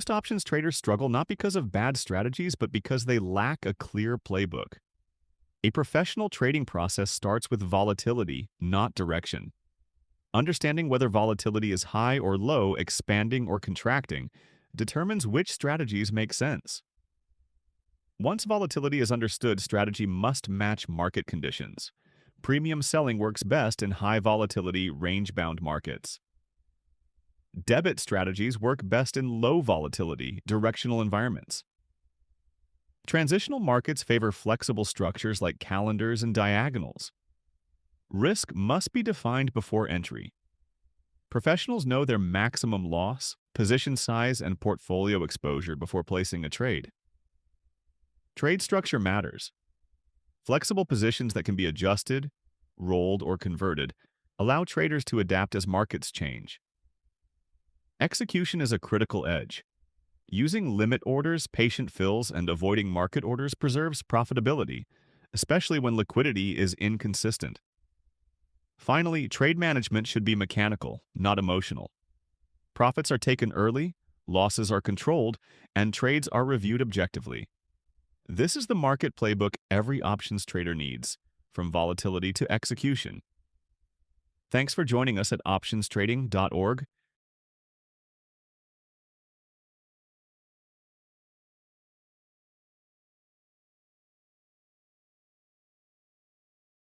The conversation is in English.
Most options traders struggle not because of bad strategies, but because they lack a clear playbook. A professional trading process starts with volatility, not direction. Understanding whether volatility is high or low, expanding or contracting, determines which strategies make sense. Once volatility is understood, strategy must match market conditions. Premium selling works best in high volatility, range-bound markets. Debit strategies work best in low volatility, directional environments. Transitional markets favor flexible structures like calendars and diagonals. Risk must be defined before entry. Professionals know their maximum loss, position size, and portfolio exposure before placing a trade. Trade structure matters. Flexible positions that can be adjusted, rolled, or converted allow traders to adapt as markets change. Execution is a critical edge. Using limit orders, patient fills, and avoiding market orders preserves profitability, especially when liquidity is inconsistent. Finally, trade management should be mechanical, not emotional. Profits are taken early, losses are controlled, and trades are reviewed objectively. This is the market playbook every options trader needs, from volatility to execution. Thanks for joining us at optionstrading.org.